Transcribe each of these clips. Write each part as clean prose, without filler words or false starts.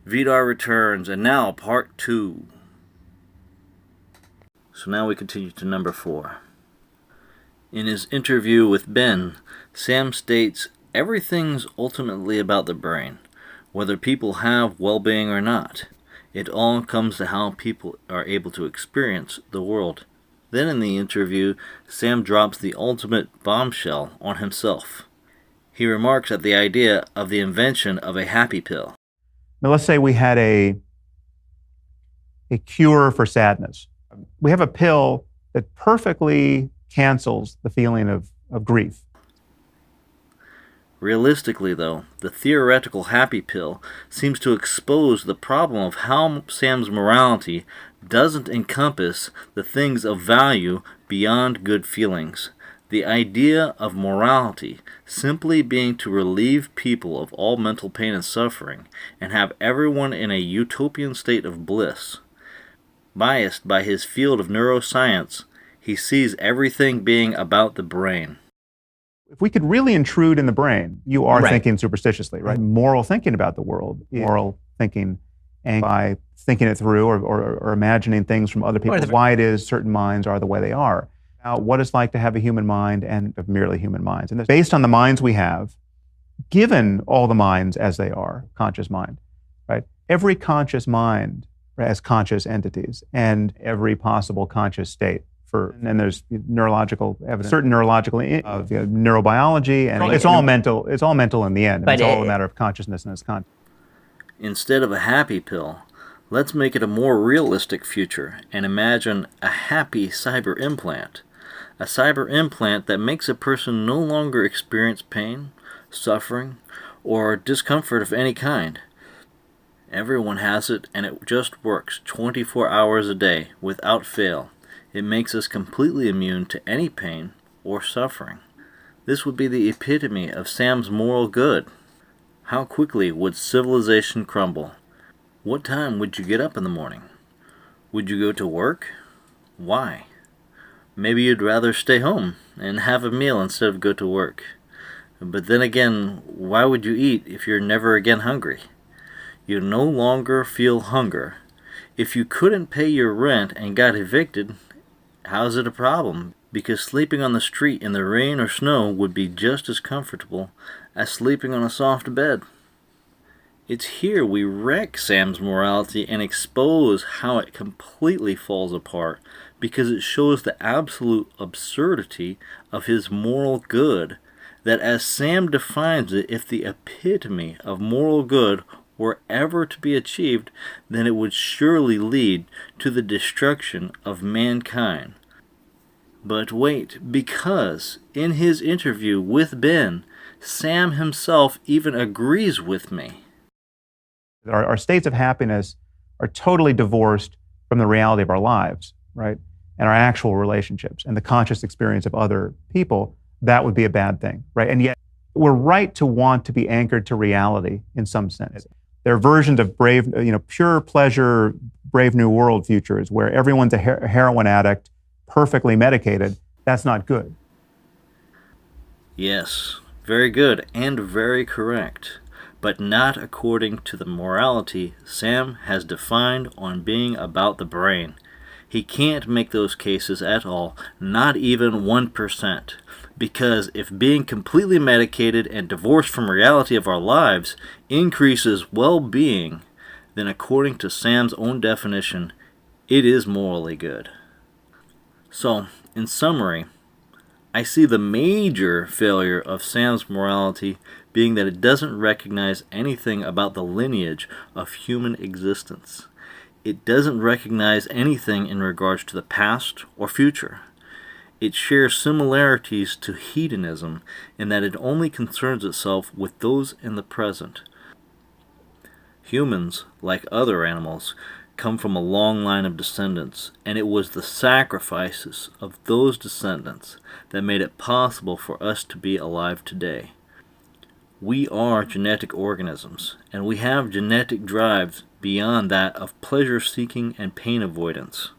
Vidar returns, and now part 2. So now we continue to number 4. In his interview with Ben, Sam states, everything's ultimately about the brain, whether people have well-being or not. It all comes to how people are able to experience the world. Then in the interview, Sam drops the ultimate bombshell on himself. He remarks at the idea of the invention of a happy pill. Now, let's say we had a cure for sadness. We have a pill that perfectly cancels the feeling of grief. Realistically, though, the theoretical happy pill seems to expose the problem of how Sam's morality doesn't encompass the things of value beyond good feelings. The idea of morality simply being to relieve people of all mental pain and suffering and have everyone in a utopian state of bliss. Biased by his field of neuroscience, he sees everything being about the brain. If we could really intrude in the brain, you are Right. thinking superstitiously, right? Moral thinking about the world, moral thinking, and by thinking it through or imagining things from other people, why it is certain minds are the way they are. Now, what it's like to have a human mind and of merely human minds. And based on the minds we have, given all the minds as they are, conscious mind, right? Every conscious mind as conscious entities and every possible conscious state. And there's neurological evidence, certain neurological of neurobiology, and it's all mental. It's all mental in the end. It's all a matter of consciousness and its content. Instead of a happy pill, let's make it a more realistic future and imagine a happy cyber implant. A cyber implant that makes a person no longer experience pain, suffering, or discomfort of any kind. Everyone has it, and it just works 24 hours a day without fail. It makes us completely immune to any pain or suffering. This would be the epitome of Sam's moral good. How quickly would civilization crumble? What time would you get up in the morning? Would you go to work? Why? Maybe you'd rather stay home and have a meal instead of go to work. But then again, why would you eat if you're never again hungry? You no longer feel hunger. If you couldn't pay your rent and got evicted, how's it a problem? Because sleeping on the street in the rain or snow would be just as comfortable as sleeping on a soft bed. It's here we wreck Sam's morality and expose how it completely falls apart, because it shows the absolute absurdity of his moral good, that as Sam defines it, if the epitome of moral good were ever to be achieved, then it would surely lead to the destruction of mankind. But wait, because in his interview with Ben, Sam himself even agrees with me. Our states of happiness are totally divorced from the reality of our lives, right? And our actual relationships and the conscious experience of other people. That would be a bad thing, right? And yet we're right to want to be anchored to reality in some sense. There are versions of brave, pure pleasure, brave new world futures where everyone's a heroin addict, perfectly medicated. That's not good. Yes, very good and very correct, but not according to the morality Sam has defined on being about the brain. He can't make those cases at all, not even 1%, because if being completely medicated and divorced from reality of our lives increases well-being, then according to Sam's own definition, it is morally good. So, in summary, I see the major failure of Sam's morality being that it doesn't recognize anything about the lineage of human existence. It doesn't recognize anything in regards to the past or future. It shares similarities to hedonism in that it only concerns itself with those in the present. Humans, like other animals, come from a long line of descendants, and it was the sacrifices of those descendants that made it possible for us to be alive today. We are genetic organisms, and we have genetic drives beyond that of pleasure-seeking and pain avoidance.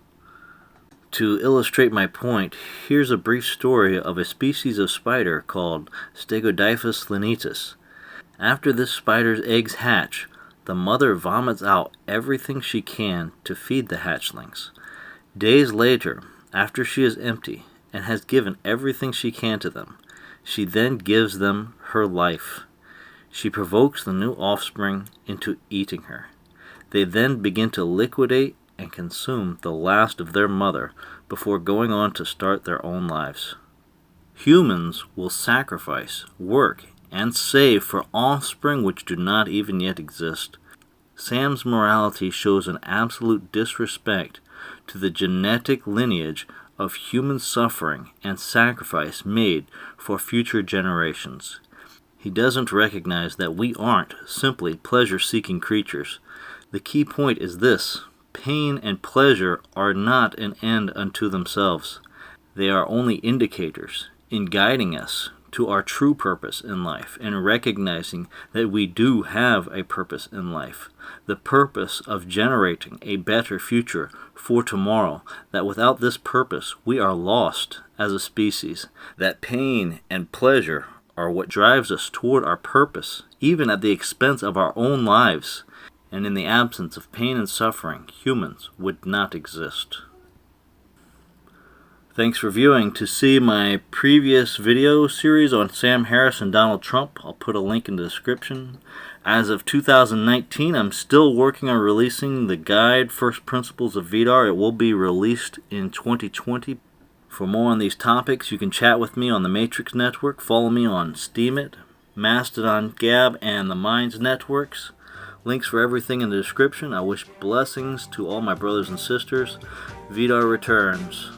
To illustrate my point, here's a brief story of a species of spider called Stegodyphus Lineatus. After this spider's eggs hatch, the mother vomits out everything she can to feed the hatchlings. Days later, after she is empty and has given everything she can to them, she then gives them her life. She provokes the new offspring into eating her. They then begin to liquidate and consume the last of their mother before going on to start their own lives. Humans will sacrifice, work, and save for offspring which do not even yet exist. Sam's morality shows an absolute disrespect to the genetic lineage of human suffering and sacrifice made for future generations. He doesn't recognize that we aren't simply pleasure-seeking creatures. The key point is this: pain and pleasure are not an end unto themselves. They are only indicators in guiding us to our true purpose in life and recognizing that we do have a purpose in life. The purpose of generating a better future for tomorrow, that without this purpose we are lost as a species. That pain and pleasure are what drives us toward our purpose, even at the expense of our own lives. And in the absence of pain and suffering, humans would not exist. Thanks for viewing. To see my previous video series on Sam Harris and Donald Trump, I'll put a link in the description. As of 2019, I'm still working on releasing the guide, First Principles of Vidar. It will be released in 2020. For more on these topics, you can chat with me on the Matrix Network. Follow me on Steemit, Mastodon, Gab, and the Minds Networks. Links for everything in the description. I wish blessings to all my brothers and sisters. Vidar returns.